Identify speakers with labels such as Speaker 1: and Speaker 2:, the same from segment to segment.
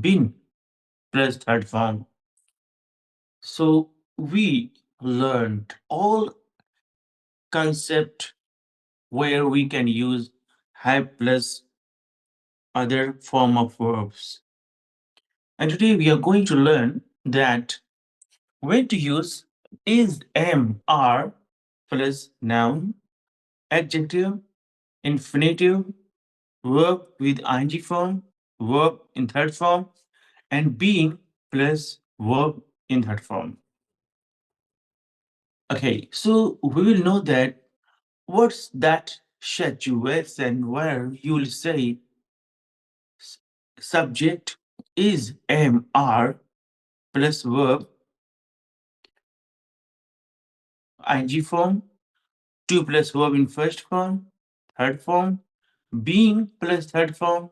Speaker 1: been plus third form. So we learned all concept where we can use have plus other form of verbs. And today we are going to learn that when to use is, am, are plus noun, adjective, infinitive, verb with ing form, verb in third form, and being plus verb in third form. Okay, so we will know that what's that situation where you will say s- subject is, am, are plus verb ing form, to plus verb in first form, third form, being plus third form,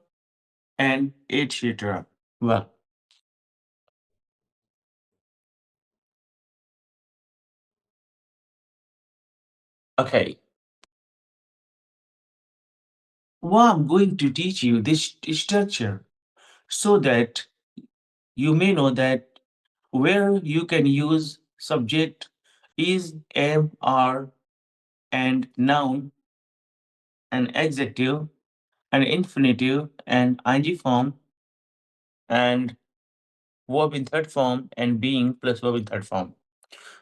Speaker 1: and etc. Well, okay. Well, I'm going to teach you this structure so that you may know that where you can use subject is, am, are, and noun, and adjective, and infinitive, and ing form, and verb in third form, and being plus verb in third form.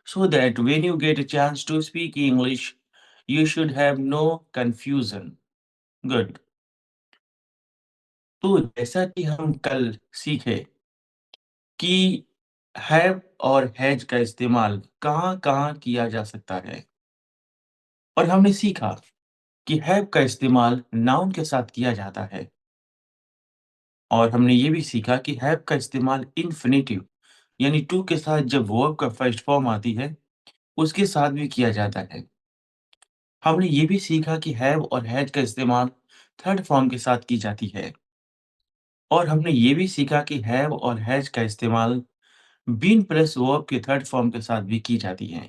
Speaker 1: So that when you get a chance to speak English, you should have no confusion. Good. तो जैसा कि हम कल सीखे कि have और has का इस्तेमाल कहाँ-कहाँ किया जा सकता है और हमने सीखा कि हैव का इस्तेमाल नाउन के साथ किया जाता है और हमने ये भी सीखा कि हैव का इस्तेमाल इन्फिनिटिव यानी टू के साथ जब वर्ब का फर्स्ट फॉर्म आती है, उसके साथ भी किया जाता है। हमने ये भी सीखा कि हैव और हैज का इस्तेमाल थर्ड फॉर्म के साथ की जाती है और हमने ये भी सीखा कि हैव और हैज का इस्तेमाल बीन प्लस वर्ब के थर्ड फॉर्म के साथ भी की जाती है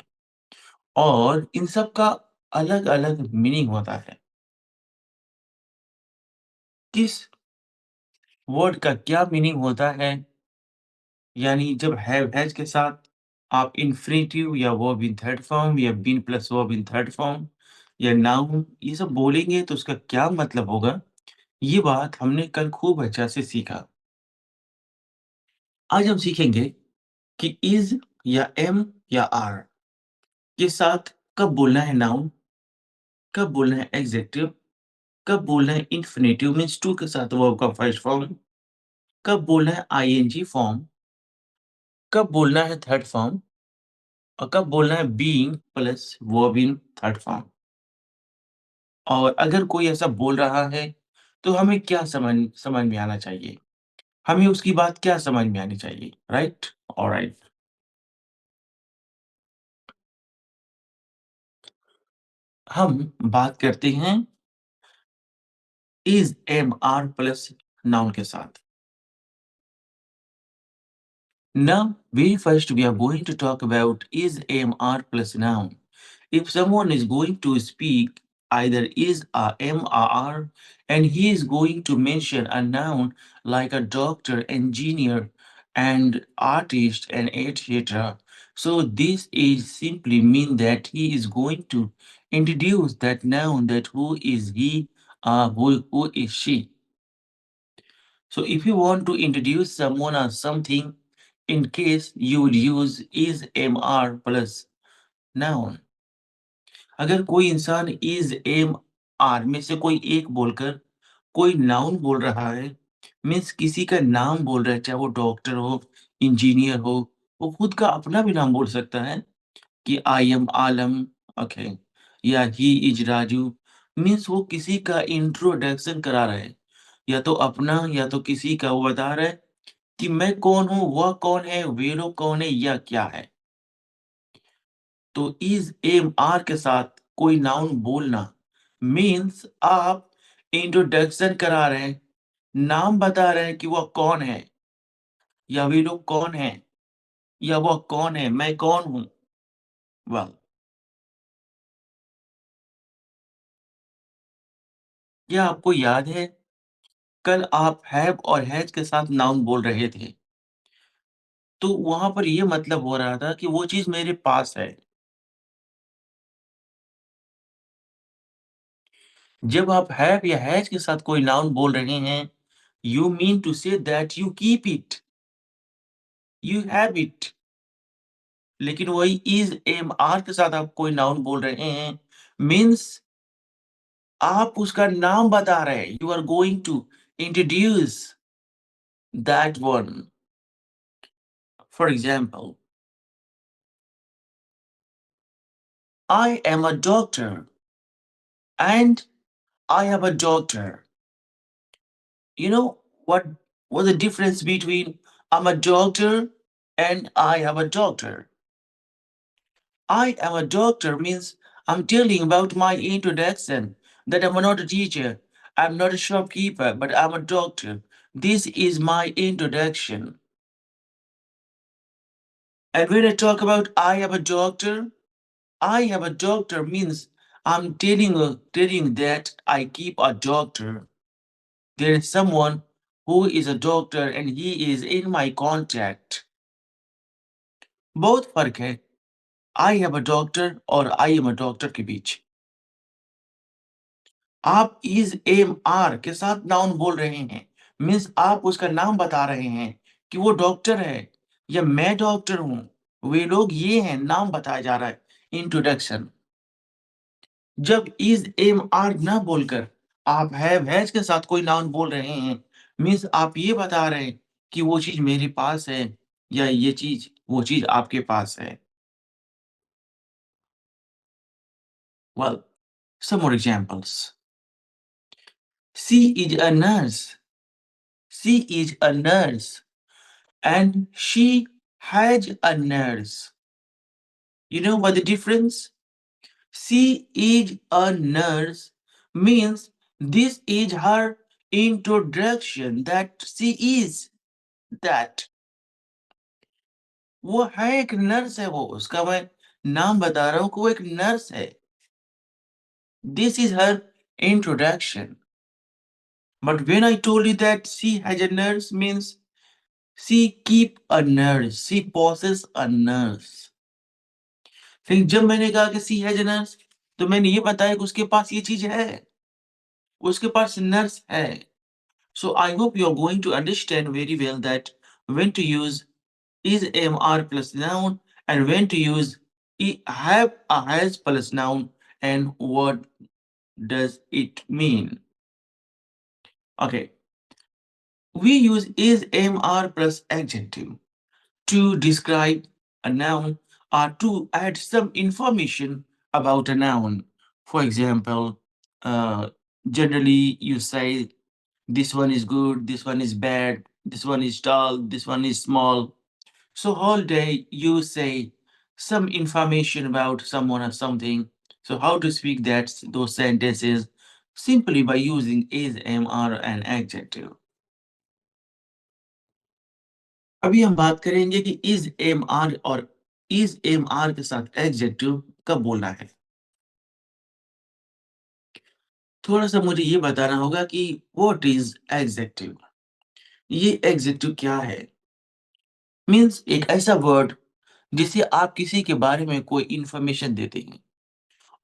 Speaker 1: और इन सब का अलग-अलग मीनिंग होता है। किस वर्ड का क्या मीनिंग होता है, यानी जब हैव हैज के साथ आप इन्फिनिटिव या वर्ब इन थर्ड फॉर्म या been plus verb in third form या नाउन ये सब बोलेंगे तो उसका क्या मतलब होगा, ये बात हमने कल खूब अच्छा से सीखा। आज हम सीखेंगे कि इज़ या एम या आर के साथ कब बोलना है नाउन, कब बोलना है एडजेक्टिव, कब बोलना है इन्फिनिटिव मीन्स टू के साथ वर्ब का फर्स्ट फॉर्म, कब बोलना है आईएनजी फॉर्म, कब बोलना है थर्ड फॉर्म और कब बोलना है being plus verb in third form. और अगर कोई ऐसा बोल रहा है, तो हमें क्या समझ समझ में आना चाहिए? हमें उसकी बात क्या समझ में आनी चाहिए, राइट? ऑलराइट। हम बात करते हैं is, am, are plus noun के साथ। Now, very first we are going to talk about is, am, are plus noun. If someone is going to speak either is, am, or are, and he is going to mention a noun like a doctor, engineer, and artist, and etc. So this is simply mean that he is going to introduce that noun, that who is he, who is she. So if you want to introduce someone or something, in case you would use is, am, are plus noun. अगर कोई इंसान is, am, are में से कोई एक बोलकर कोई noun बोल रहा है, मीन्स किसी का नाम बोल रहा है, चाहे वो डॉक्टर हो, इंजीनियर हो, वो खुद का अपना भी नाम बोल सकता है कि आई एम आलम, ओके, या ही इज राजू, मीन्स वो किसी का इंट्रोडक्शन करा रहा है, या तो अपना या तो किसी का वो बता रहा है कि मैं कौन हूँ, वह कौन है, वे लोग कौन है या क्या है। तो इज़, एम, आर के साथ कोई नाउन बोलना मीन्स आप इंट्रोडक्शन करा रहे हैं, नाम बता रहे हैं कि वह कौन है या वे लोग कौन हैं या वह कौन है, मैं कौन हूँ। वाह! क्या आपको याद है कल आप हैव और हैज़ के साथ नाउन बोल रहे थे, तो वहाँ पर ये मतलब हो रहा था कि वो चीज़ मेरे पास है। जब आप हैव या हैज़ के साथ कोई नाउन बोल रहे हैं, you mean to say that you keep it, you have it. लेकिन वही इज़, एम, आर के साथ आप कोई नाउन बोल रहे हैं, मीन्स आप उसका नाम बता रहे हैं। You are going to introduce that one. For example, I am a doctor and I have a daughter. You know what the difference between I'm a doctor and I have a daughter? I am a doctor means I'm telling about my introduction that I'm not a teacher, I'm not a shopkeeper, but I'm a doctor. This is my introduction. And when I talk about I am a doctor, I have a doctor means I'm telling that I keep a doctor. There is someone who is a doctor and he is in my contact. बहुत फर्क है I have a doctor और I am a doctor के बीच। आप is am are के साथ noun बोल रहे हैं, मीन्स आप उसका नाम बता रहे हैं कि वो डॉक्टर है या मैं डॉक्टर हूं। वे लोग ये हैं, नाम बताया जा रहा है, इंट्रोडक्शन। जब इज एम आर ना बोलकर आप हैज के साथ कोई नाउन बोल रहे हैं, मीन्स आप ये बता रहे हैं कि वो चीज मेरे पास है या ये चीज वो चीज आपके पास है। Well, some more examples. She is a nurse. She is a nurse and she has a nurse. You know what the difference? She is a nurse means this is her introduction that she is that। वो है एक nurse है, वो उसका मैं नाम बता रहा हूँ कि वो एक नर्स है। This is her introduction. But when I told you that she has a nurse means she keep a nurse, she possess a nurse. फिर जब मैंने कहा कि शी हैज अ नर्स, तो मैंने ये बताया कि उसके पास ये चीज है, उसके पास नर्स है। So I hope you are going to understand very well that when to use is mr plus noun and when to use have a has plus noun and what does it mean. Okay, we use is mr plus adjective to describe a noun or to add some information about a noun. For example, uh, generally you say this one is good, this one is bad, this one is tall, this one is small. So whole day you say some information about someone or something. So how to speak those sentences? Simply by using is, am, are, and adjective. अभी हम बात करेंगे कि is, am, are और is, am, are के साथ adjective कब बोलना है। थोड़ा सा मुझे ये बताना होगा कि व्हाट इज एडजेक्टिव। ये एडजेक्टिव क्या है? मीन्स एक ऐसा वर्ड जिसे आप किसी के बारे में कोई इंफॉर्मेशन देते हैं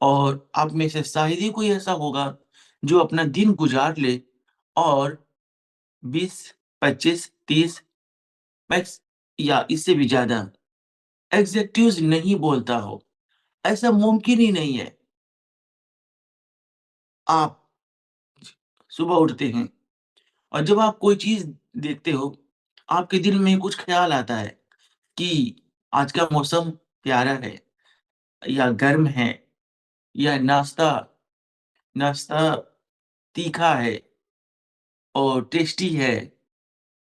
Speaker 1: और आप में से शायद ही कोई ऐसा होगा जो अपना दिन गुजार ले और 20, 25, 30 मैक्स या इससे भी ज़्यादा एडजेक्टिव्स नहीं बोलता हो। ऐसा मुमकिन ही नहीं है। आप सुबह उठते हैं और जब आप कोई चीज़ देखते हो, आपके दिल में कुछ ख़्याल आता है कि आज का मौसम प्यारा है या गर्म है या नाश्ता नाश्ता तीखा है और टेस्टी है।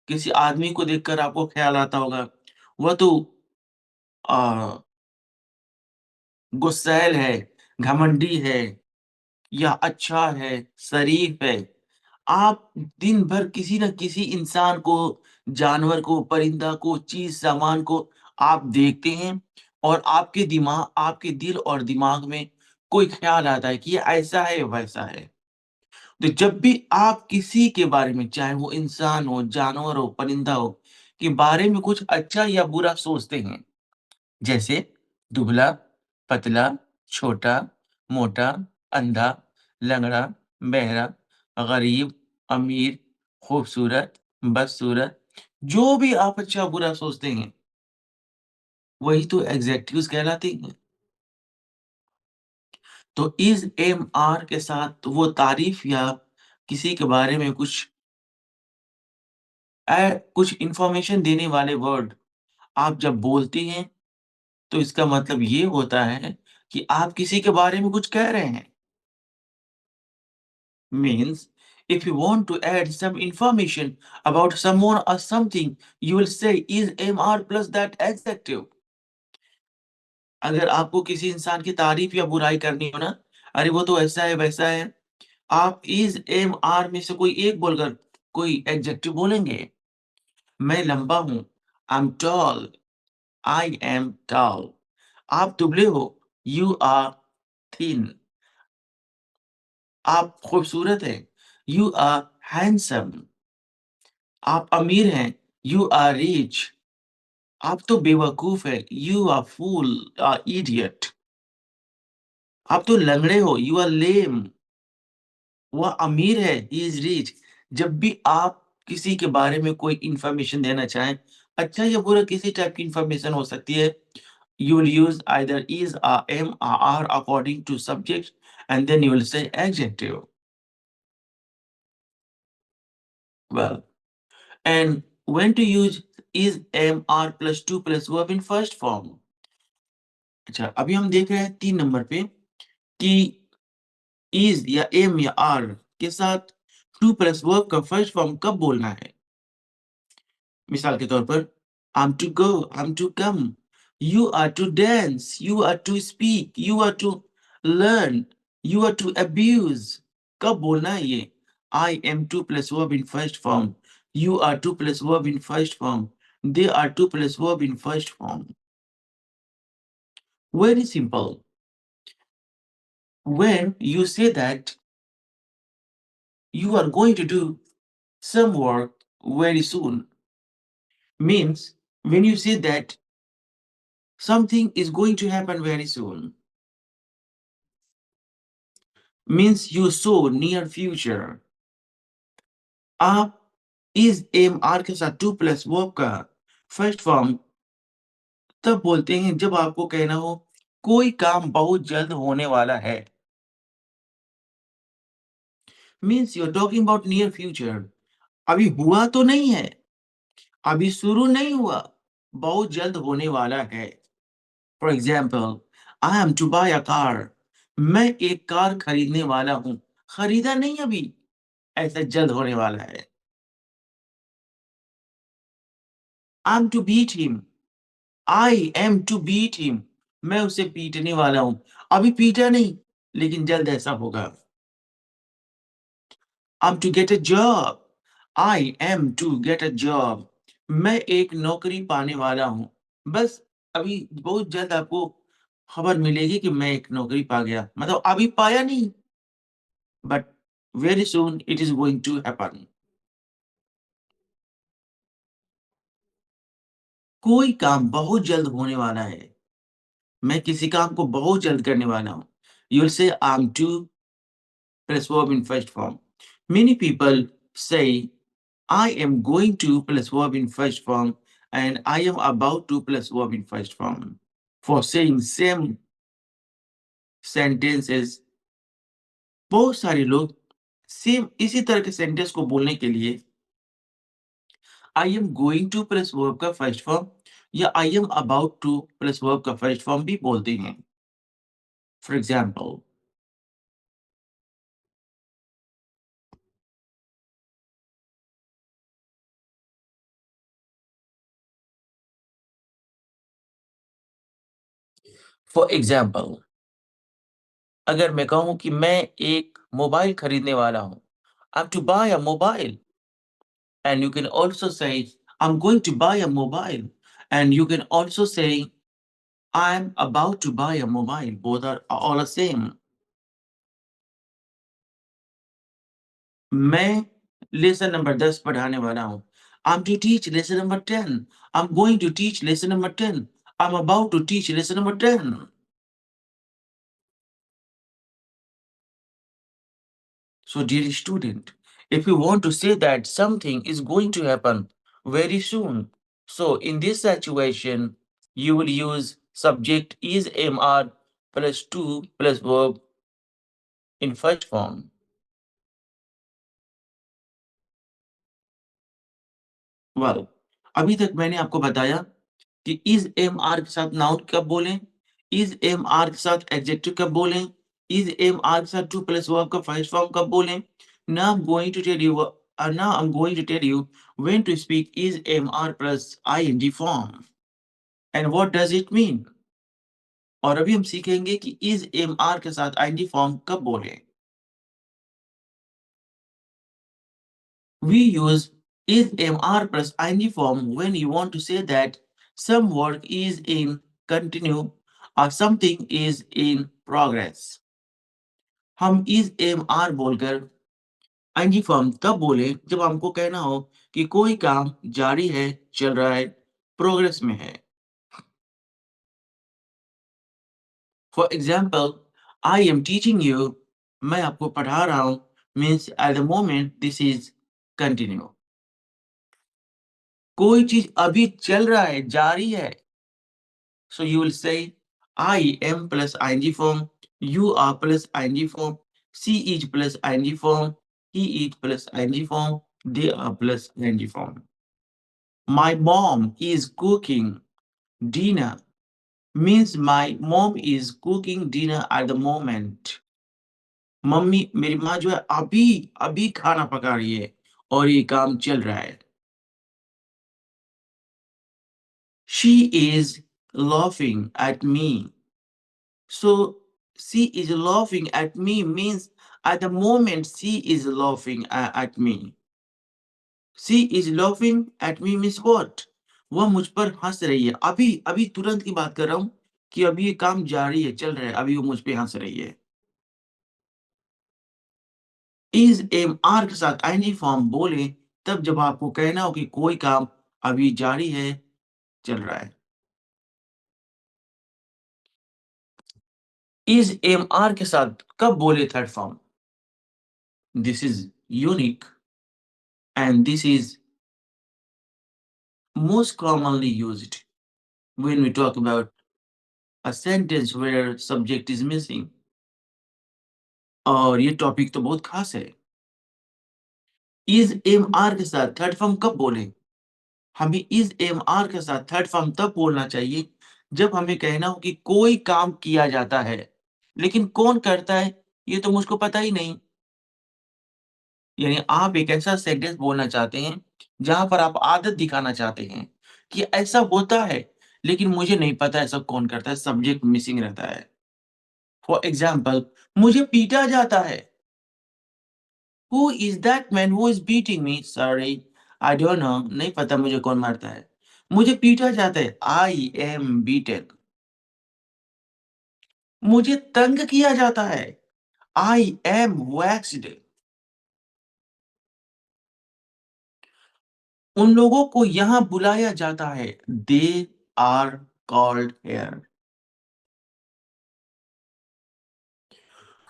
Speaker 1: किसी आदमी को देखकर आपको ख़्याल आता होगा, वह तो अ, गुस्सैल है, घमंडी है या अच्छा है, शरीफ है। आप दिन भर किसी न किसी इंसान को, जानवर को, परिंदा को, चीज़, सामान को आप देखते हैं और आपके दिल और दिमाग में कोई ख़्याल आता है कि ये ऐसा है, वैसा है। तो जब भी आप किसी के बारे में, चाहे वो इंसान हो, जानवर हो, परिंदा हो, के बारे में कुछ अच्छा या बुरा सोचते हैं, जैसे दुबला, पतला, छोटा, मोटा, अंधा, लंगड़ा, बहरा, गरीब, अमीर, खूबसूरत, बदसूरत, जो भी आप अच्छा बुरा सोचते हैं, वही तो एडजेक्टिव्स कहलाते हैं। तो इज़, एम, आर के साथ वो तारीफ़ या किसी के बारे में कुछ इन्फॉर्मेशन देने वाले वर्ड आप जब बोलते हैं, तो इसका मतलब ये होता है कि आप किसी के बारे में कुछ कह रहे हैं। Means, if you want to add some information about someone or something, you will say is MR plus that adjective. अगर आपको किसी इंसान की तारीफ या बुराई करनी हो ना, अरे वो तो ऐसा है, वैसा है, आप इज एम आर में से कोई एक बोलकर कोई एडजेक्टिव बोलेंगे। मैं लंबा हूँ, I am tall, I am tall. आप दुबले हो, यू आर थिन। आप खूबसूरत हैं, यू आर हैंडसम। आप अमीर हैं, यू आर रिच। आप तो बेवकूफ है, यू आर फूल, इडियट। आप तो लंगड़े हो, यू आर लेम। वह अमीर है, ही इज रिच। जब भी आप किसी के बारे में कोई इंफॉर्मेशन देना चाहें, अच्छा या बुरा किसी टाइप की इंफॉर्मेशन हो सकती है, you will use either is or am or are according to subject, and then you will say adjective. Well, and when to use is, am, are plus to plus verb in first form. अच्छा, अभी हम देख रहे हैं 3 number पे कि is या am या are के साथ to प्लस वर्ब का फर्स्ट फॉर्म कब बोलना है। मिसाल के तौर पर I'm to go, I'm to come, you are to dance, you are to speak, you are to learn, you are to abuse। कब बोलना है ये? I am to plus verb in first form, you are to plus verb in first form, they are to plus verb in first form। Very simple। When you say that you are going to do some work very soon, means when you say that something is going to happen very soon, means you show near future। आप is, am, are के साथ to plus verb का first form तब बोलते हैं जब आपको कहना हो कोई काम बहुत जल्द होने वाला है। Means you are talking about near future. अभी हुआ तो नहीं है, अभी शुरू नहीं हुआ, बहुत जल्द होने वाला है। For example, I am to buy a car. मैं एक कार खरीदने वाला हूँ। खरीदा नहीं अभी, ऐसा जल्द होने वाला है। I am to beat him. I am to beat him. मैं उसे पीटने वाला हूँ। अभी पीटा नहीं, लेकिन जल्द ऐसा होगा। I am to get a job. I am to get a job. मैं एक नौकरी पाने वाला हूँ। बस अभी बहुत जल्द आपको खबर मिलेगी कि मैं एक नौकरी पा गया। मतलब अभी पाया नहीं, but very soon it is going to happen. कोई काम बहुत जल्द होने वाला है। मैं किसी काम को बहुत जल्द करने वाला हूँ। You will say I am to plus verb in first form. Many people say I am going to plus verb in first form and I am about to plus verb in first form. For saying same sentences, बहुत सारे लोग same इसी तरह के sentence को बोलने के लिए I am going to plus verb का फर्स्ट फॉर्म या I am about to plus verb का फर्स्ट फॉर्म भी बोलते हैं। फॉर एग्जाम्पल, फॉर एग्जाम्पल, अगर मैं कहूँ कि मैं एक मोबाइल खरीदने वाला हूँ, I have to buy a mobile. And you can also say, I'm going to buy a mobile. And you can also say, I'm about to buy a mobile. Both are all the same. मैं lesson number 10 पढ़ाने वाला हूँ। I'm to teach lesson number 10. I'm going to teach lesson number 10. I'm about to teach lesson number 10. So, dear student, if you want to say that something is going to happen very soon, so in this situation, you will use subject is MR plus 2 plus verb in first form. Well, अभी तक मैंने आपको बताया कि is am are के साथ noun कब बोलें, इज एम आर के साथ एडजेक्टिव कब बोलें, इज एम आर के साथ टू प्लस वर्ब का फर्स्ट फॉर्म कब बोलें। Now I am going to tell you now I am going to tell you when to speak is am are plus ING form and what does it mean. और अभी हम सीखेंगे कि is am are के साथ ING form कब बोलें। We use is mr plus ing form when you want to say that some work is in continue or something is in progress. हम is mr बोलकर ing फॉर्म तब बोले जब हमको कहना हो कि कोई काम जारी है, चल रहा है, प्रोग्रेस में है। For example, I am teaching you, मैं आपको पढ़ा रहा हूँ, means eight the moment this is continue. कोई चीज अभी चल रहा है, जारी है। So you will say I am plus ing form, you are plus ing form, she is plus ing form, he is plus ing form, they are plus ing form. My mom is cooking dinner means my mom is cooking dinner at the moment. Mummy मेरी माँ जो है अभी अभी खाना पका रही है और ये काम चल रहा है। She is laughing at me. So she is laughing at me means at the moment she is laughing at me. She is laughing at me means what? वह मुझ पर हंस रही है। अभी अभी तुरंत की बात कर रहा हूँ कि अभी ये काम जारी है, चल रहा है, अभी वो मुझ पे हंस रही है। इज एम आर के साथ आईएनजी फॉर्म बोले तब जब आपको कहना हो कि कोई काम अभी जारी है, चल रहा है। इज एम आर के साथ कब बोले third form? This is unique and this is most commonly used when we talk about a sentence where subject is missing। और ये टॉपिक तो बहुत खास है। इज एम आर के साथ थर्ड फॉर्म कब बोलें? हमें इज एम आर के साथ थर्ड फॉर्म तब बोलना चाहिए जब हमें कहना हो कि कोई काम किया जाता है, लेकिन कौन करता है ये तो मुझको पता ही नहीं। यानी आप एक ऐसा सेंटेंस बोलना चाहते हैं जहां पर आप आदत दिखाना चाहते हैं कि ऐसा होता है, लेकिन मुझे नहीं पता ऐसा कौन करता है, सब्जेक्ट मिसिंग रहता है। फॉर एग्जाम्पल, मुझे पीटा जाता है। Who is that man who is beating me? Sorry, I don't no, नहीं पता मुझे कौन मारता है। मुझे पीटा जाता है, आई एम बीटेन। मुझे तंग किया जाता है, आई एम वैक्स्ड। उन लोगों को यहाँ बुलाया जाता है, दे आर कॉल्ड हेयर।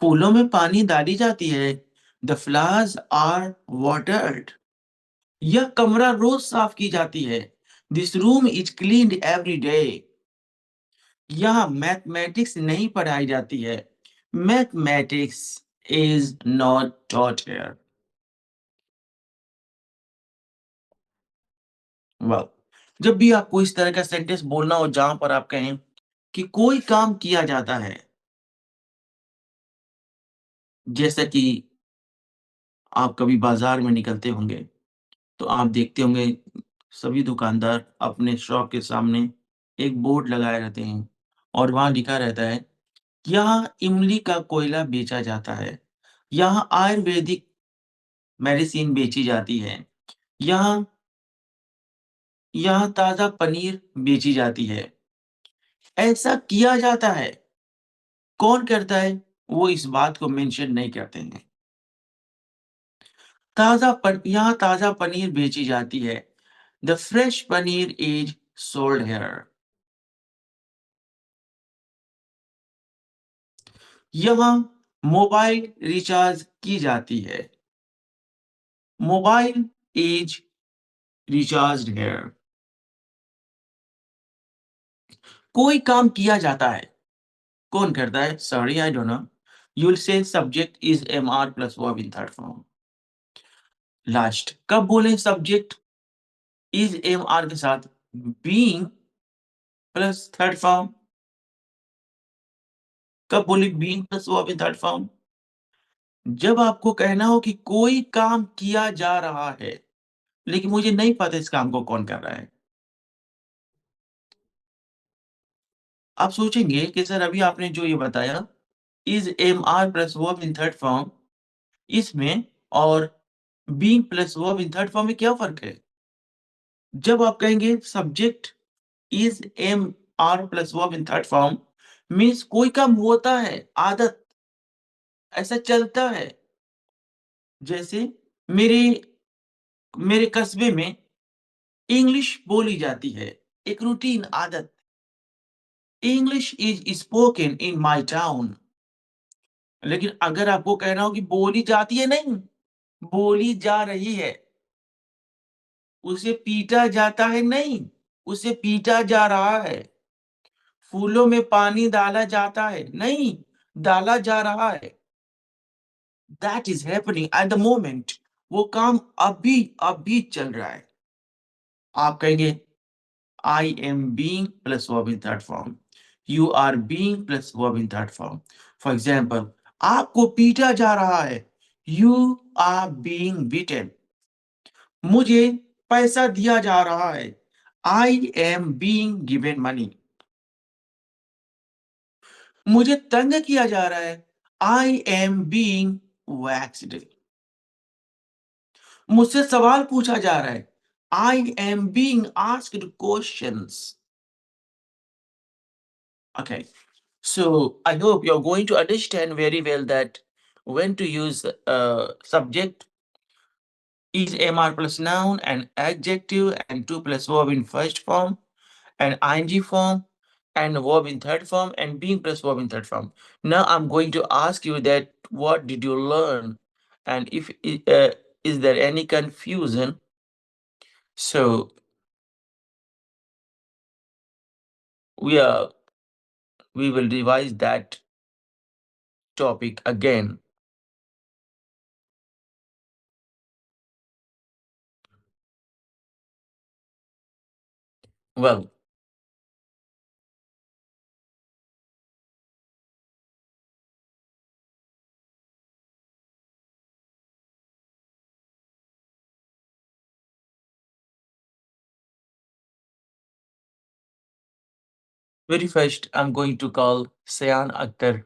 Speaker 1: फूलों में पानी डाली जाती है, द फ्लावर्स आर वाटर्ड। यह कमरा रोज साफ की जाती है, this room is cleaned every day. यहाँ मैथमेटिक्स नहीं पढ़ाई जाती है, mathematics is not taught here. Well, जब भी आपको इस तरह का सेंटेंस बोलना हो जहां पर आप कहें कि कोई काम किया जाता है, जैसा कि आप कभी बाजार में निकलते होंगे तो आप देखते होंगे सभी दुकानदार अपने शॉप के सामने एक बोर्ड लगाए रहते हैं और वहां लिखा रहता है, यहाँ इमली का कोयला बेचा जाता है, यहाँ आयुर्वेदिक मेडिसिन बेची जाती है, यहाँ यहाँ ताजा पनीर बेची जाती है। ऐसा किया जाता है। कौन करता है? वो इस बात को मेंशन नहीं करते हैं। यहाँ ताजा पनीर बेची जाती है। The fresh paneer is sold here. यहाँ मोबाइल रिचार्ज की जाती है। Mobile is recharged here. कोई काम किया जाता है। कौन करता है? Sorry, I don't know. You will say subject is am are plus verb in third form. Last कब बोले सब्जेक्ट इज एमआर के साथ? Being plus third form. कब बोले being plus verb in third form? जब आपको कहना हो कि कोई काम किया जा रहा है, लेकिन मुझे नहीं पता इस काम को कौन कर रहा है। आप सोचेंगे कि सर अभी आपने जो ये बताया, is am are plus verb in third form, इसमें और being plus verb in third form में क्या फर्क है? जब आप कहेंगे subject is am are plus verb in third form, means कोई काम होता है, आदत, ऐसा चलता है। जैसे मेरे मेरे कस्बे में इंग्लिश बोली जाती है, एक रूटीन आदत। English is spoken in my town. लेकिन अगर आपको कहना हो कि बोली जाती है, नहीं, बोली जा रही है। उसे पीटा जाता है, नहीं, उसे पीटा जा रहा है। फूलों में पानी डाला जाता है, नहीं, डाला जा रहा है। That is happening at the moment. वो काम अभी अभी चल रहा है। आप कहेंगे I am being plus verb in third form, you are being plus verb in third form. For example, आपको पीटा जा रहा है, यू आर बीइंग बीटेन। मुझे पैसा दिया जा रहा है, I am being given money. मुझे तंग किया जा रहा है, आई एम बीइंग वैक्स्ड। मुझसे सवाल पूछा जा रहा है, I am being asked questions. Okay, so I hope you're going to understand very well that when to use subject is MR plus noun and adjective and to plus verb in first form and ing form and verb in third form and being plus verb in third form. Now I'm going to ask you that what did you learn, and if is there any confusion? So we are we will revise that topic again. Well, very first I'm going to call Sayan Akhtar.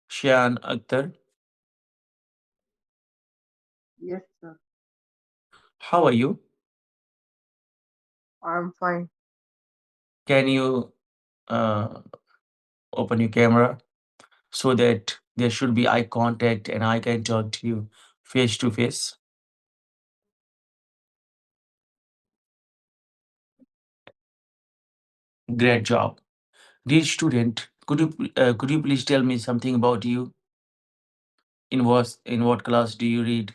Speaker 1: Shayan Akhtar,
Speaker 2: Yes, sir.
Speaker 1: how are you?
Speaker 2: I'm fine.
Speaker 1: Can you uh, open your camera so that there should be eye contact and I can talk to you face to face? Great job. Dear student, could you please tell me something about you? In what class do you read?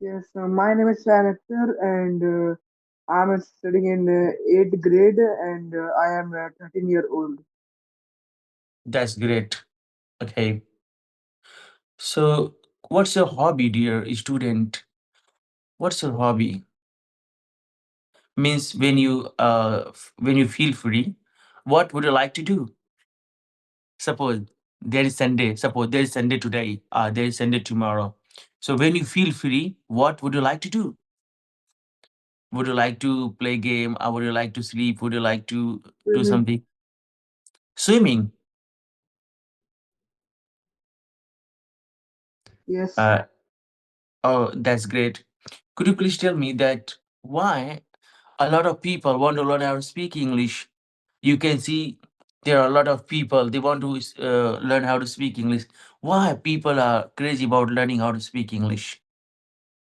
Speaker 2: Yes, my name is Shan Akhtar and I'm studying in 8th grade and I am 13 year old.
Speaker 1: That's great. Okay. So, what's your hobby, dear student? What's your hobby? Means when you feel free, what would you like to do? Suppose there is Sunday. Suppose there is Sunday today. There is Sunday tomorrow. So when you feel free, what would you like to do? Would you like to play game? Or would you like to sleep? Would you like to do
Speaker 2: Swimming.
Speaker 1: something? Swimming.
Speaker 2: Yes,
Speaker 1: Uh, oh, that's great. Could you please tell me that why a lot of people want to learn how to speak English? You can see There are a lot of people, they want to learn how to speak English. Why people are crazy about learning how to speak English?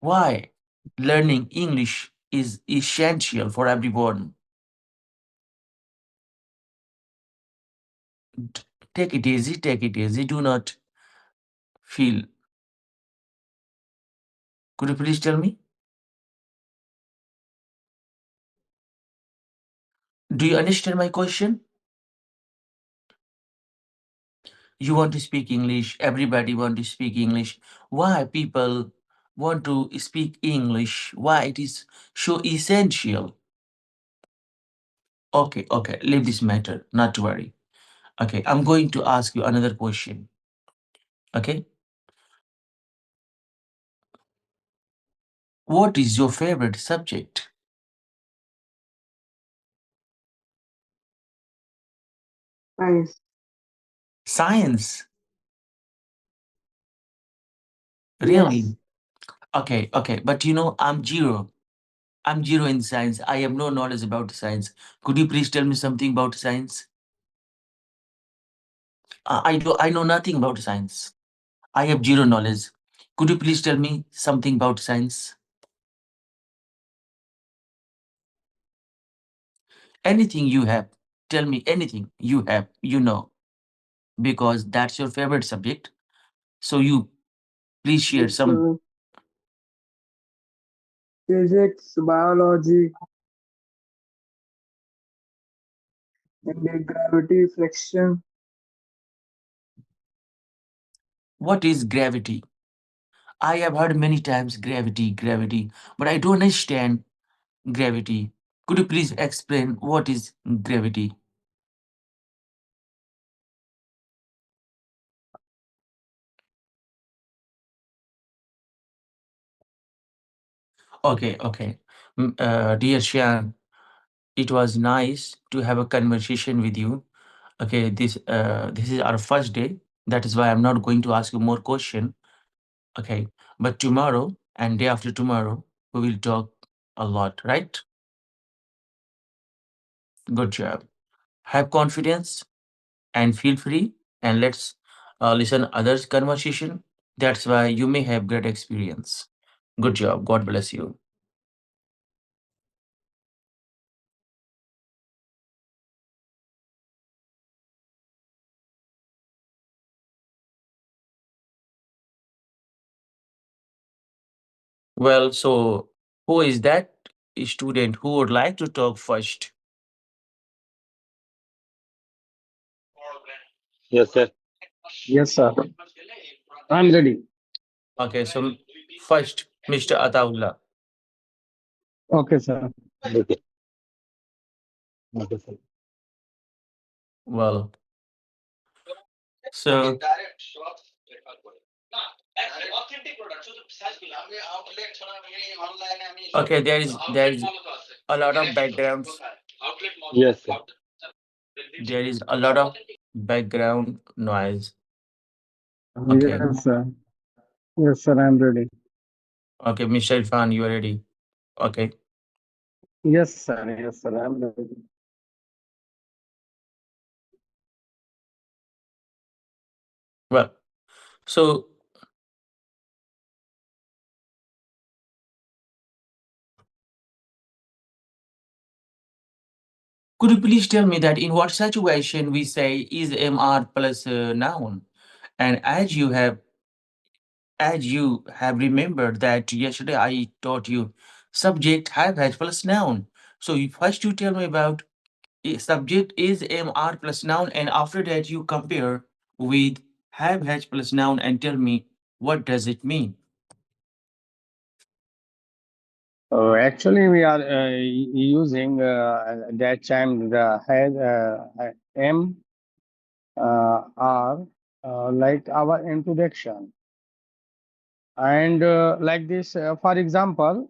Speaker 1: Why? Learning English is essential for everyone. D- Take it easy, take it easy. Do not feel. Could you please tell me? Do you understand my question? You want to speak English, everybody want to speak English. Why people want to speak English? Why it is so essential? Okay, okay, leave this matter, not to worry. Okay, I'm going to ask you another question. Okay, what is your favorite subject?
Speaker 2: Science.
Speaker 1: Science,
Speaker 2: Yes.
Speaker 1: really? Okay, okay, but you know, I'm zero. I'm zero in science. I have no knowledge about science. Could you please tell me something about science? I know nothing about science. I have zero knowledge. Could you please tell me something about science? Anything you have. Tell me anything you have, you know, because that's your favorite subject. So you please share
Speaker 2: It's
Speaker 1: some.
Speaker 2: physics, biology, and the gravity, friction.
Speaker 1: What is gravity? I have heard many times gravity, gravity, but I don't understand gravity. Could you please explain what is gravity? Okay, okay. Dear Shan, it was nice to have a conversation with you. Okay, this is our first day. That is why I'm not going to ask you more question. Okay, but tomorrow and day after tomorrow we will talk a lot, right? Good job. Have confidence and feel free, and let's listen others' conversation. That's why you may have great experience. Good job. God bless you. Well, so who is that student who would like to talk first?
Speaker 3: Yes, sir. Yes, sir. I'm ready.
Speaker 1: Okay, so first, Mr. Ataullah.
Speaker 3: Okay, sir. Okay. Okay, sir.
Speaker 1: Well, so okay, there is a lot of backgrounds.
Speaker 3: Yes, sir.
Speaker 1: There is a lot of background noise. Okay,
Speaker 3: Yes, sir. Yes, sir. I'm ready.
Speaker 1: okay, Mr. Irfan, you are ready. Okay,
Speaker 3: Yes, sir. Yes, sir. I'm ready.
Speaker 1: well, so could you please tell me that in what situation we say is MR plus noun? And as you have remembered that yesterday I taught you subject have has plus noun. So first you tell me about subject is MR plus noun, and after that you compare with have has plus noun and tell me what does it mean.
Speaker 3: Actually, we are using that time the had M R like our introduction, and like this. For example,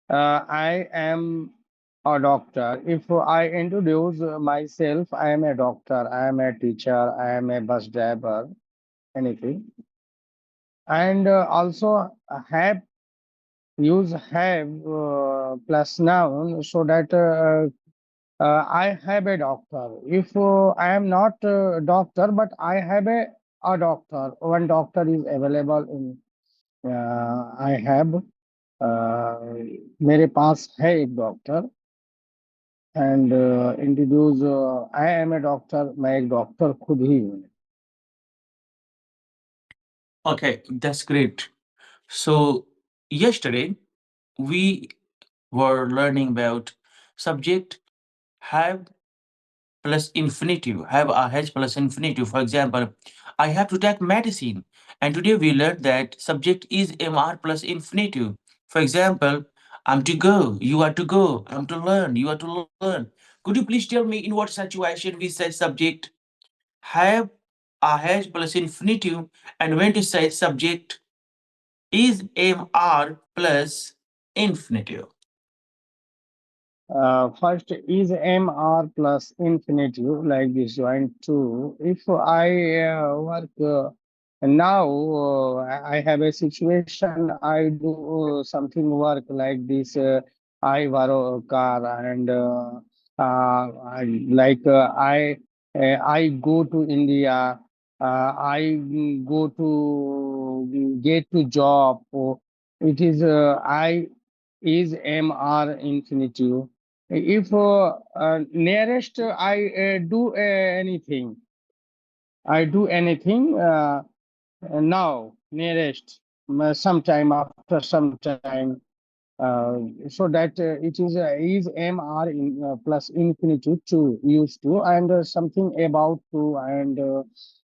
Speaker 3: I am a doctor. If I introduce myself, I am a doctor, I am a teacher, I am a bus driver, anything. And also have use have plus noun so that I have a doctor. If I am not a doctor, but I have a doctor. One doctor is available in. I have. मेरे पास है एक doctor and introduce I am a doctor मैं एक doctor खुद ही हूँ
Speaker 1: Okay, that's great. So, yesterday we were learning about subject have plus infinitive, have a has plus infinitive. For example, I have to take medicine. And today we learned that subject is MR plus infinitive. For example, I'm to go, you are to go, I'm to learn, you are to learn. Could you please tell me in what situation we say subject have a has plus infinitive and when to say subject is MR plus infinitive?
Speaker 3: First is mr plus infinitive like this joint 2 if I work now I have a situation I do something work like this I borrow a car and I go to India I go to get to job it is I is mr infinitive if nearest I do anything now nearest sometime after some time so that it is mr plus infinitive to use to and something about to and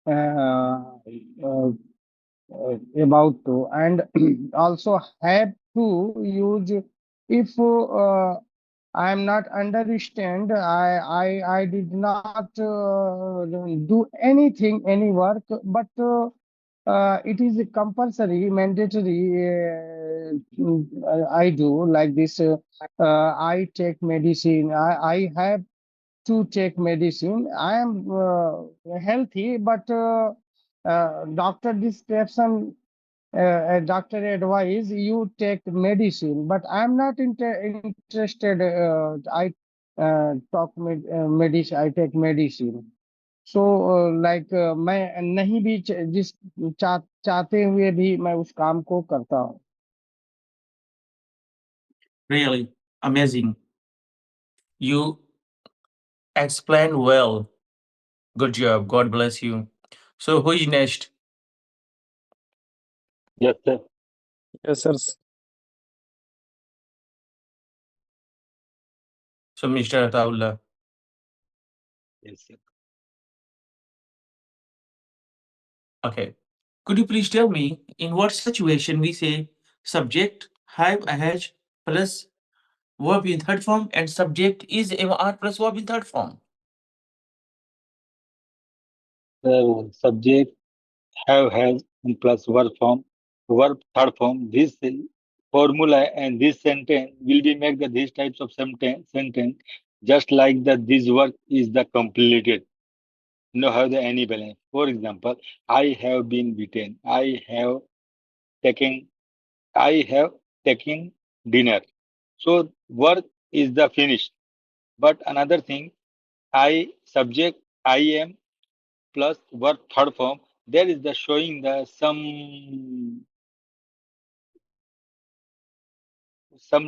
Speaker 3: uh, about to and also have to use if I am not understand I did not do anything any work but it is compulsory mandatory I do like this I take medicine I have to take medicine I am healthy but doctor description a doctor advise you take medicine but I'm not interested I medicine I take medicine so like मैं नहीं भी जिस चाहते हुए भी मैं उस काम को करता हूँ
Speaker 1: Really amazing. You explain well. Good job. God bless you. So who is next?
Speaker 4: Yes, sir.
Speaker 5: Yes, sir.
Speaker 1: So Mr. Ataullah.
Speaker 4: Yes, sir.
Speaker 1: Okay. Could you please tell me in what situation we say subject have a has plus verb in third form and subject is MR plus verb in third form?
Speaker 4: Subject have has and plus verb third form. This formula and this sentence will be make the these types of sentence just like that this work is the completed. No have the any balance. For example, I have been beaten. Taken I have taken dinner. So work is the finish. But another thing, I subject I am plus verb third form. There is the showing the some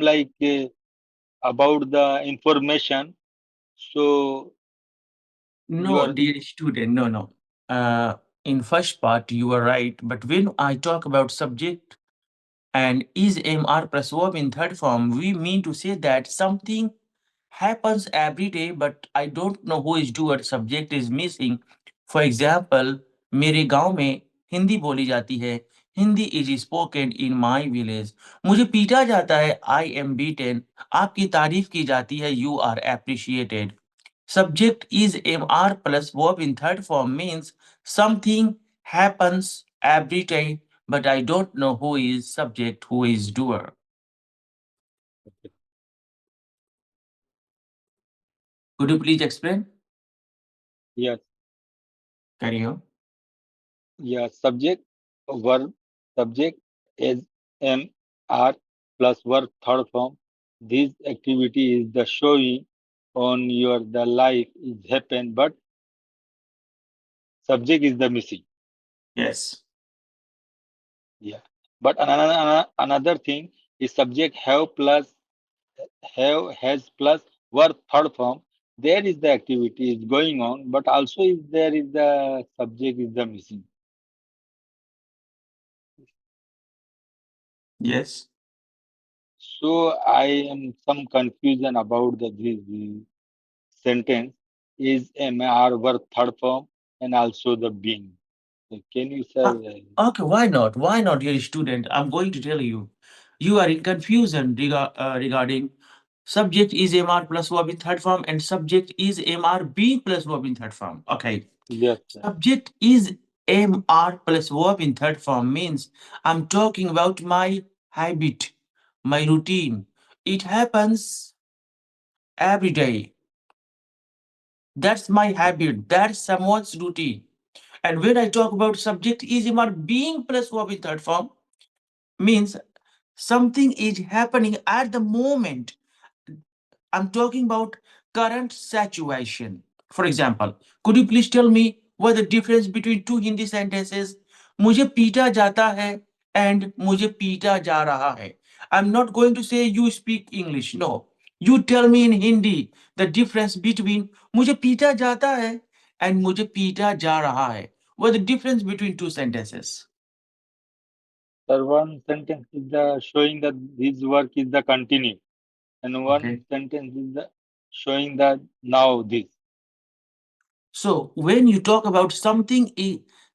Speaker 4: like about the information. So you
Speaker 1: No,
Speaker 4: are
Speaker 1: dear student, no, no. In first part, you are right, but when I talk about subject and is MR plus verb in third form, we mean to say that something happens every day, but I don't know who is doer, subject is missing. For example, मेरे गांव में हिंदी बोली जाती है. Hindi is spoken in my village. मुझे पीटा जाता है. I am beaten. आपकी तारीफ की जाती है. You are appreciated. Subject is MR plus verb in third form means something happens every day, but I don't know who is subject, who is doer. Could you please explain?
Speaker 4: yes,
Speaker 1: Carry on.
Speaker 4: subject verb subject is M R plus verb third form. This activity is the showing on your the life is happen, but subject is the missing.
Speaker 1: Yes.
Speaker 4: Yeah. But another thing is subject have has plus verb third form. There is the activity is going on, but also if there is the subject is the missing.
Speaker 1: Yes.
Speaker 4: So I am some confusion about this sentence is MR verb third form and also the being. So can you
Speaker 1: Uh,
Speaker 4: sir?
Speaker 1: okay, why not? Why not, dear student? I'm going to tell you. You are in confusion regarding subject is MR plus verb in third form and subject is MR being plus verb in third form. Okay.
Speaker 4: Yes, sir.
Speaker 1: Subject is MR plus verb in third form means I'm talking about my habit, my routine. It happens every day. That's my habit. That's someone's routine. And when I talk about subject is MR being plus verb in third form, means something is happening at the moment. I'm talking about current situation. For example, could you please tell me what the difference between two Hindi sentences? मुझे पीटा जाता है and मुझे पीटा जा रहा है. I'm not going to say you speak English. No. You tell me in Hindi the difference between मुझे पीटा जाता है and मुझे पीटा जा रहा है. What the difference between two sentences?
Speaker 4: Sir, one sentence is the showing that this work is the continue, and one
Speaker 1: Okay.
Speaker 4: sentence is the showing that now this.
Speaker 1: So when you talk about something,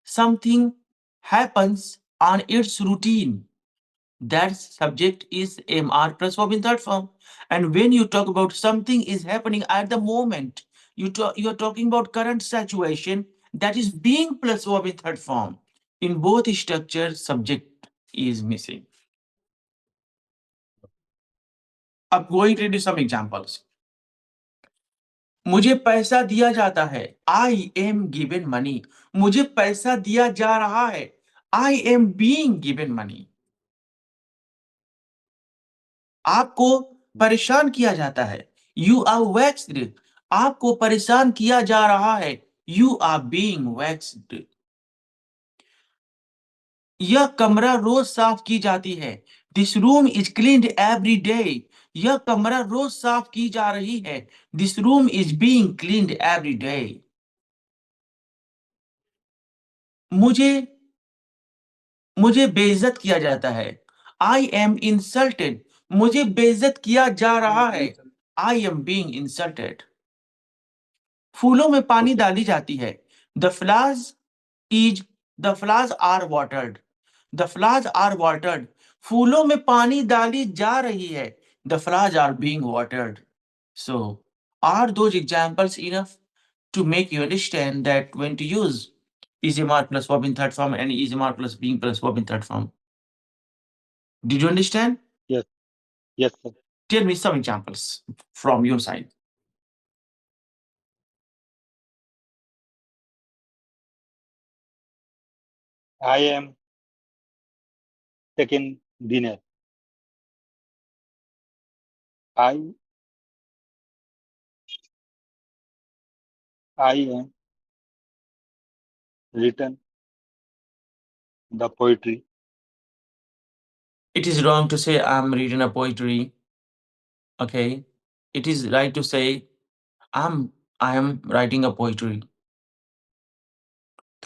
Speaker 1: something happens on its routine, that subject is MR plus verb in third form. And when you talk about something is happening at the moment, you are talking about current situation, that is being plus verb in third form. In both structures, subject is missing. I'm going to do some examples. मुझे पैसा दिया जाता है. I am given money. मुझे पैसा दिया जा रहा है. I am being given money. आपको परेशान किया जाता है. You are vexed. आपको परेशान किया जा रहा है. You are being vexed. यह कमरा रोज साफ की जाती है. This room is cleaned every day. यह कमरा रोज साफ की जा रही है. This room is being cleaned every day. मुझे मुझे बेइज्जत किया जाता है. I am insulted. मुझे बेइज्जत किया जा रहा है. I am being insulted. फूलों में पानी
Speaker 4: Okay.
Speaker 1: डाली जाती है. The flowers is the flowers are watered. The flowers are watered. फूलों में पानी डाली जा रही है. The flowers are being watered. So, are those examples enough to make you understand that when to use is MR plus verb in third form and is MR plus being plus verb in third form? Did you understand?
Speaker 4: Yes, yes, sir.
Speaker 1: Tell me some examples from your side.
Speaker 4: I am taking dinner. I I am written the poetry.
Speaker 1: It is wrong to say I'm reading a poetry. Okay. It is right to say I am writing a poetry.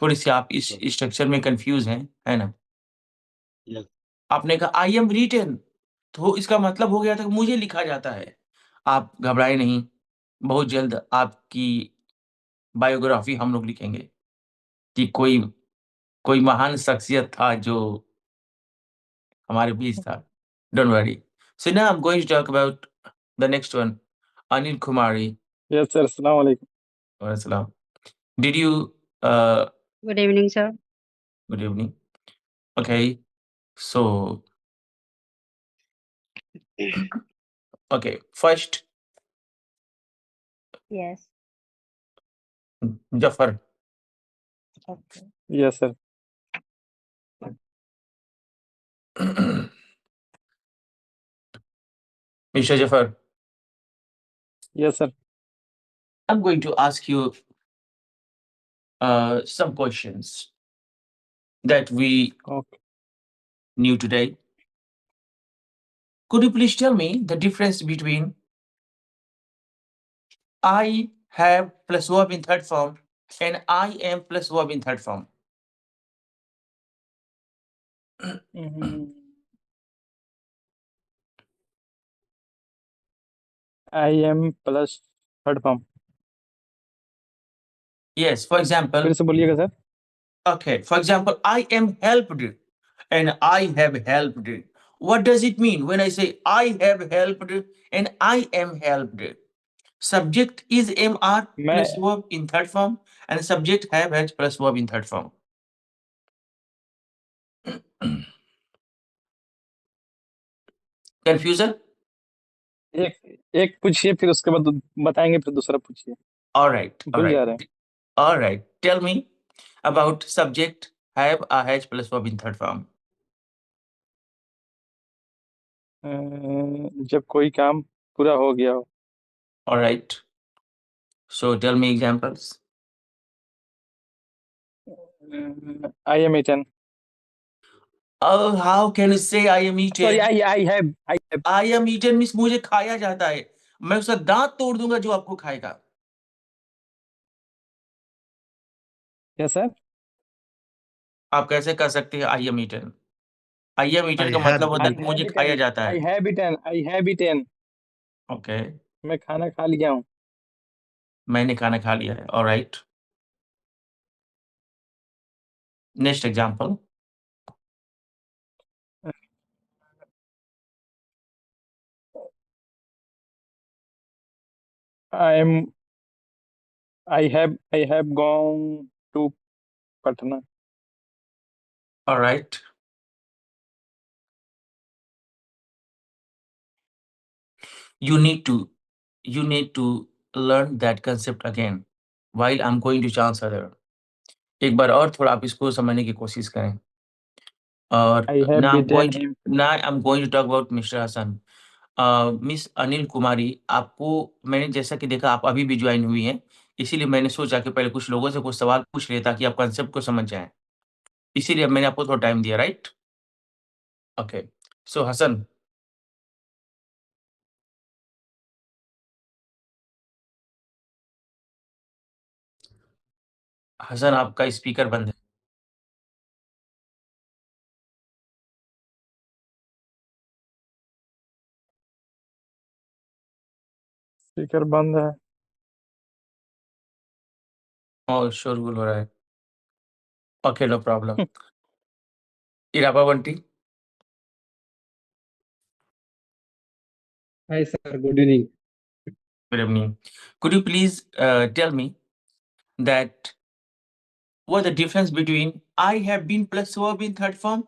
Speaker 1: थोड़ी सी आप इस
Speaker 4: Yes,
Speaker 1: structure में confuse हैं, है ना?
Speaker 4: yes,
Speaker 1: आपने कहा I am written, तो इसका मतलब हो गया था कि मुझे लिखा जाता है. आप घबराए नहीं. बहुत जल्द आपकी बायोग्राफी हम लोग लिखेंगे कि कोई कोई महान शख्सियत था जो हमारे बीच था. Don't worry. So now I am going to talk about the next one. Anil Kumari.
Speaker 5: Yes, sir. Assalamu alaikum.
Speaker 1: वालेकुम. Did you uh
Speaker 6: Good evening, sir.
Speaker 1: good evening. Okay. So okay, first
Speaker 6: Yes.
Speaker 1: Jafar.
Speaker 6: Okay.
Speaker 5: Yes, sir.
Speaker 1: Mr. Jafar.
Speaker 5: Yes, sir.
Speaker 1: I'm going to ask you some questions that we
Speaker 5: Okay.
Speaker 1: knew today. Could you please tell me the difference between I have plus verb in third form and I am plus verb in third form?
Speaker 5: Mhm. I am plus third form
Speaker 1: Yes, for
Speaker 5: फिर
Speaker 1: example,
Speaker 5: से बोलिएगा sir.
Speaker 1: okay, for example, I am helped and I have helped. What does it mean when I say I have helped and I am helped? Subject is MR plus
Speaker 5: मैं
Speaker 1: verb in third form and subject have has plus verb in third form. Confusion?
Speaker 5: एक एक पूछिए फिर उसके बाद बताएंगे फिर दूसरा पूछिए.
Speaker 1: All right, all
Speaker 5: भूल
Speaker 1: right,
Speaker 5: जा रहे हैं.
Speaker 1: all right. Tell me about subject have a has plus verb in third form.
Speaker 5: जब कोई काम पूरा हो गया हो.
Speaker 1: All right. So tell me examples.
Speaker 5: I am eaten.
Speaker 1: Oh, how can you say I am
Speaker 5: Sorry,
Speaker 1: eaten?
Speaker 5: I have.
Speaker 1: I am eaten means मुझे खाया जाता है. मैं उसका दांत तोड़ दूंगा जो आपको खाएगा.
Speaker 5: Yes sir.
Speaker 1: आप कैसे कर सकते हैं I am eaten? I am
Speaker 7: I
Speaker 1: eaten का
Speaker 7: have
Speaker 1: मतलब होता
Speaker 5: I
Speaker 1: है
Speaker 7: eaten.
Speaker 1: कि
Speaker 5: have
Speaker 1: मुझे खाया
Speaker 5: eaten.
Speaker 1: जाता
Speaker 5: I
Speaker 1: है.
Speaker 5: have eaten. I have eaten.
Speaker 1: Okay.
Speaker 5: मैं खाना खा लिया हूँ.
Speaker 1: मैंने खाना खा लिया है. All right. Next example.
Speaker 5: I have gone to Patna.
Speaker 1: All right. You need to learn that concept again while I'm going to chance other. एक बार और थोड़ा आप इसको समझने की कोशिश करें. और
Speaker 5: I have beaten him.
Speaker 1: now I'm going to talk about Mr. Hassan. Miss Anil Kumari, आपको मैंने जैसा कि देखा आप अभी भी ज्वाइन हुई हैं, इसीलिए मैंने सोचा कि पहले कुछ लोगों से कुछ सवाल पूछ लें ताकि आप कंसेप्ट को समझ जाएँ। इसीलिए मैंने आपको थोड़ा टाइम दिया, राइट? ओके। सो हसन, हसन आपका स्पीकर बंद है।
Speaker 5: स्पीकर बंद है.
Speaker 1: और शोरगुल हो रहा है। Okay, no problem. इराबा Bunty,
Speaker 8: Hi, sir. Good evening.
Speaker 1: Good evening. Could you please tell me that what the difference between I have been plus verb in third form,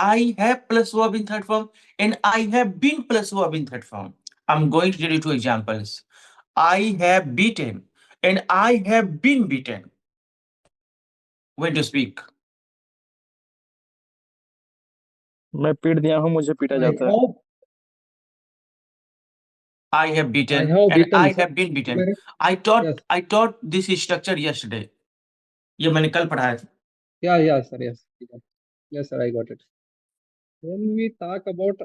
Speaker 1: I have plus verb in third form, and I have been plus verb in third form. I'm going to tell you two examples. I have beaten and I have been beaten. When to speak?
Speaker 5: मैं पीट दिया हूँ, मुझे पीटा
Speaker 8: I
Speaker 5: जाता है.
Speaker 8: have
Speaker 1: I have
Speaker 8: I
Speaker 1: beaten
Speaker 8: have
Speaker 1: and
Speaker 8: beaten,
Speaker 1: I
Speaker 8: sir.
Speaker 1: have been beaten.
Speaker 8: Very-
Speaker 1: I taught
Speaker 8: Yes.
Speaker 1: I taught this structure yesterday. ये मैंने कल पढ़ाया था.
Speaker 8: Yeah, sir. Yes. Yes, sir. I got it. When we talk about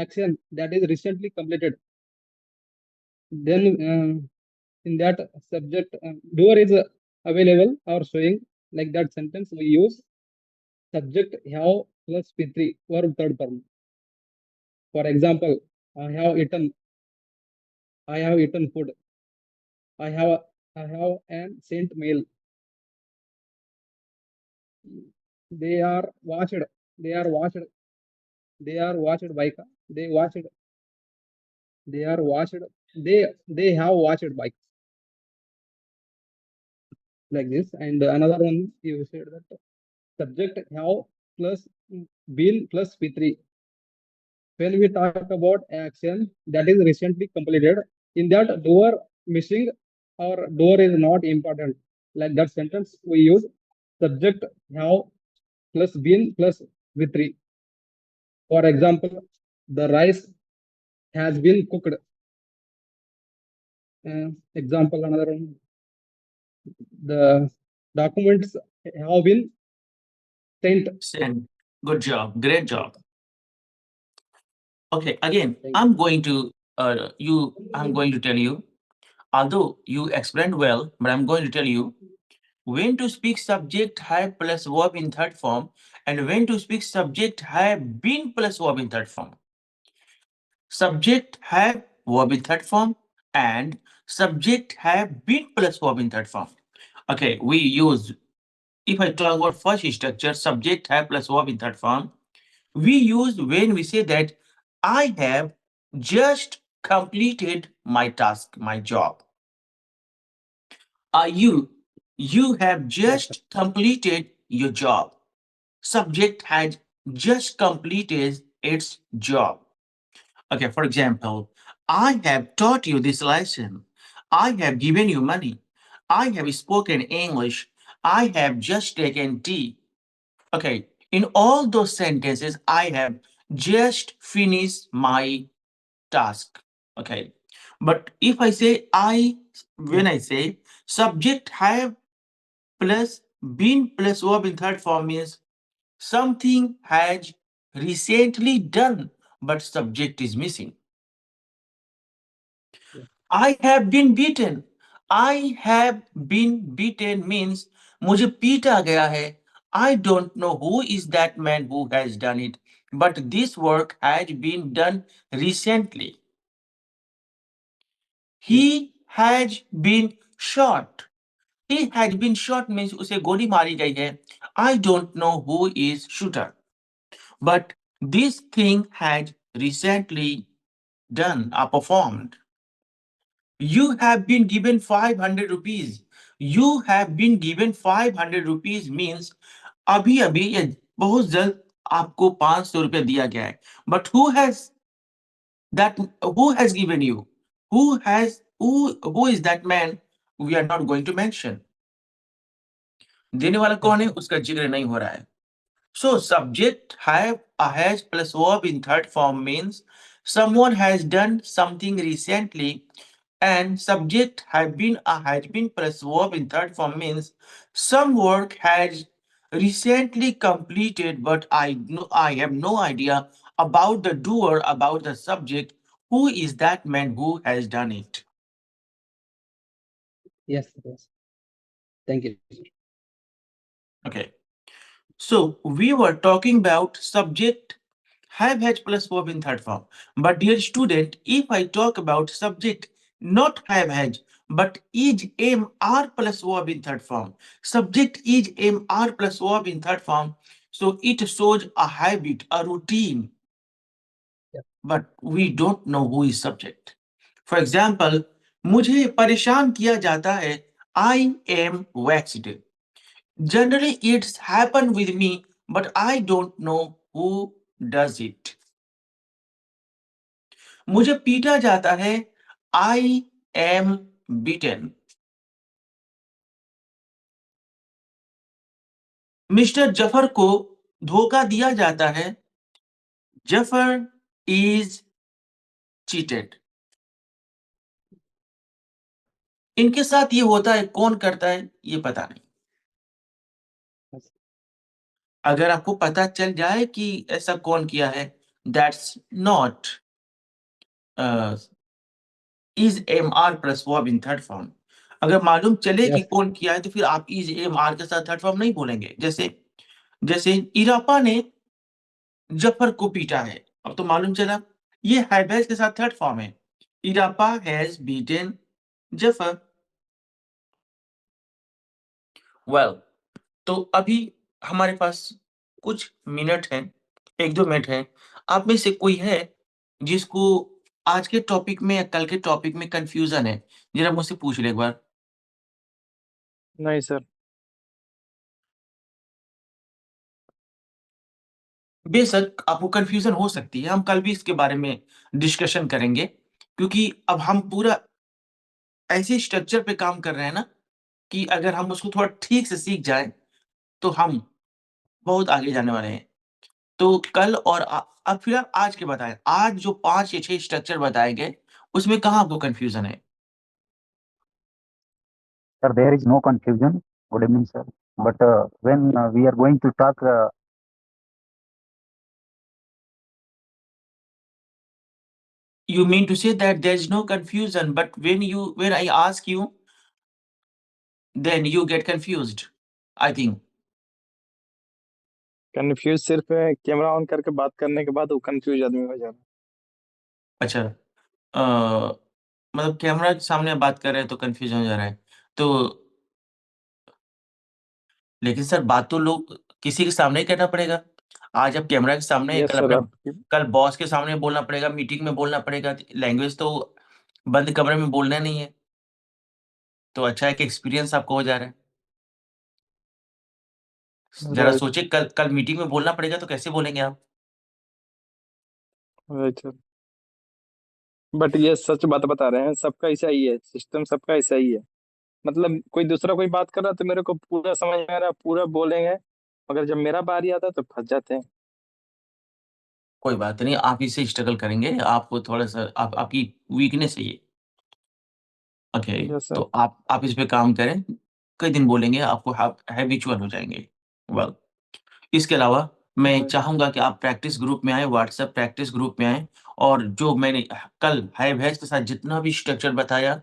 Speaker 8: action that is recently completed, then in that subject, doer is available or showing, like that sentence we use subject have plus P3 verb third form. For example, I have eaten. I have eaten food. I have I have and sent mail. They are watched. They are watched. They are watched by. They watched. They are watched. They have watched bikes like this. And another one you said that subject have plus been plus P3. When we talk about action that is recently completed, in that door missing or door is not important. Like that sentence we use subject have plus been plus P3. For example, the rice has been cooked. example, another one. The documents have been sent.
Speaker 1: Send. Good job. Great job. Okay, again,
Speaker 8: Thank
Speaker 1: I'm going to tell you, although you explained well, but I'm going to tell you when to speak subject have plus verb in third form and when to speak subject have been plus verb in third form. Subject have verb in third form and subject have been plus verb in third form. Okay, we use, if I talk about first structure, subject have plus verb in third form, we use when we say that I have just completed my task, my job. You have
Speaker 8: Yes, sir.
Speaker 1: just completed your job. Subject had just completed its job. Okay, for example, I have taught you this lesson. I have given you money. I have spoken English. I have just taken tea. Okay, in all those sentences, I have just finished my task. Okay, but if I say when
Speaker 8: Yes,
Speaker 1: I say subject have plus been plus verb in third form means something has recently done, but subject is missing.
Speaker 8: yes,
Speaker 1: I have been beaten. I have been beaten means मुझे पीटा गया है. I don't know who is that man who has done it, but this work has been done recently.
Speaker 8: yes,
Speaker 1: He has been shot. He had been shot means उसे गोली मारी गई है. I don't know who is shooter, but this thing had recently done or performed. You have been given 500 rupees. You have been given 500 rupees means अभी अभी या बहुत जल्द आपको 500 रुपया दिया गया है. But who has given you? Who is that man? We are not going to mention. देने वाला
Speaker 8: yes,
Speaker 1: कौन है उसका जिक्र नहीं हो रहा है. So subject have a has plus verb in third form means someone has done something recently, and subject have been a has been plus verb in third form means some work has recently completed, but I have no idea about the doer, about the subject. Who is that man who has done it?
Speaker 8: yes, yes. Thank you, sir.
Speaker 1: Okay. So we were talking about subject have has plus verb in third form. But dear student, if I talk about subject not have has, but is am are plus verb in third form. Subject is am are plus verb in third form. So it shows a habit, a routine.
Speaker 8: Yeah.
Speaker 1: But we don't know who is subject. For example, मुझे परेशान किया जाता है. I am vexed. Generally, it's happened with me, but I don't know who does it. मुझे पीटा जाता है. I am beaten. Mister Zafar को धोखा दिया जाता है. Zafar is cheated. इनके साथ ये होता है, कौन करता है ये पता नहीं.
Speaker 8: Yes,
Speaker 1: अगर आपको पता चल जाए कि ऐसा कौन किया है, that's not is am are plus verb in third form. अगर मालूम चले कि
Speaker 8: yes,
Speaker 1: कौन किया है तो फिर आप इज एम आर के साथ थर्ड फॉर्म नहीं बोलेंगे. जैसे जैसे इरापा ने जफर को पीटा है, अब तो मालूम चला ये हैज के साथ थर्ड फॉर्म है. इरापा हैज बीटन जफर. वेल, तो अभी हमारे पास कुछ मिनट हैं, 1-2 मिनट हैं. आप में से कोई है जिसको आज के टॉपिक में या कल के टॉपिक में कन्फ्यूजन है? जरा मुझसे पूछ ले एक बार.
Speaker 5: नहीं सर।
Speaker 1: बेशक आपको कन्फ्यूजन हो सकती है, हम कल भी इसके बारे में डिस्कशन करेंगे, क्योंकि अब हम पूरा ऐसे स्ट्रक्चर पे काम कर रहे हैं ना कि अगर हम उसको थोड़ा ठीक से सीख जाएँ, तो हम बहुत आगे जाने वाले हैं. तो कल और अब फिलहाल आज के बताएँ, आज जो 5 या 6 स्ट्रक्चर बताए गए, उसमें कहाँ आपको कन्फ्यूजन है?
Speaker 7: Sir, there is no confusion. Good evening, sir. But when we are going to talk,
Speaker 1: You mean to say that there's no confusion, but when I ask you, then you get confused, I think.
Speaker 5: Confuse सिर्फ camera on करके बात करने के बाद वो confuse आदमी हो जाता है।
Speaker 1: अच्छा, मतलब कैमरा के सामने बात कर रहे हैं तो कंफ्यूज हो जा रहा है। तो लेकिन सर बात तो लोग किसी के सामने ही करना पड़ेगा। आज आप कैमरा के सामने,
Speaker 5: यस
Speaker 1: कल
Speaker 5: सर,
Speaker 1: अपने
Speaker 5: आपकी
Speaker 1: कल बॉस के सामने बोलना पड़ेगा, मीटिंग में बोलना पड़ेगा। लैंग्वेज तो बंद कमरे में बोलना नहीं है। तो अच्छा है कि एक्सपीरियंस आपको हो जा रहा है। ज़रा
Speaker 5: राइट,
Speaker 1: सोचिए, कल कल मीटिंग में बोलना पड़ेगा तो कैसे बोलेंगे आप?
Speaker 5: Right sir. बट ये सच बात बता रहे हैं, सबका ऐसा ही है, सिस्टम सबका ऐसा ही है। मतलब कोई दूसरा कोई बात कर रहा है तो मेरे को पूरा समझ में आ रहा है, पूरा बोलेंगे, मगर जब मेरा बारी आता है तो फंस जाते हैं।
Speaker 1: कोई बात नहीं, आप इससे स्ट्रगल करेंगे। आपको थोड़ा-सा आपकी वीकनेस है ये। Okay,
Speaker 5: yes sir.
Speaker 1: तो आप इस पे काम करें। कई दिन बोलेंगे, आपको हैबिचुअल हो जाएँगे। वेल, इसके अलावा मैं
Speaker 5: राइट,
Speaker 1: चाहूँगा कि आप प्रैक्टिस ग्रुप में आएँ, व्हाट्सएप प्रैक्टिस ग्रुप में आएँ और जो मैंने कल हाइव हैश के साथ जितना भी स्ट्रक्चर बताया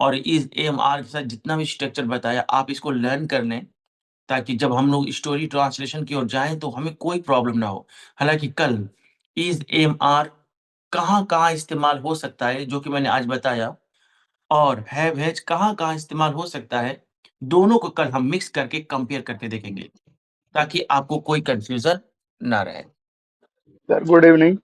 Speaker 1: और इस एएमआर के साथ जितना भी स्ट्रक्चर बताया, आप इसको लर्न कर लें, ताकि जब हम लोग स्टोरी ट्रांसलेशन की ओर जाएँ, तो हमें कोई प्रॉब्लम ना हो। हालाँकि कल इस एएमआर कहाँ-कहाँ इस्तेमाल हो सकता है, जो कि मैंने आज बताया, और हैव हैज कहाँ-कहाँ इस्तेमाल हो सकता है, दोनों को कल हम मिक्स करके कंपेयर करके देखेंगे, ताकि आपको कोई कन्फ्यूज़न ना रहे।
Speaker 9: Sir, good evening.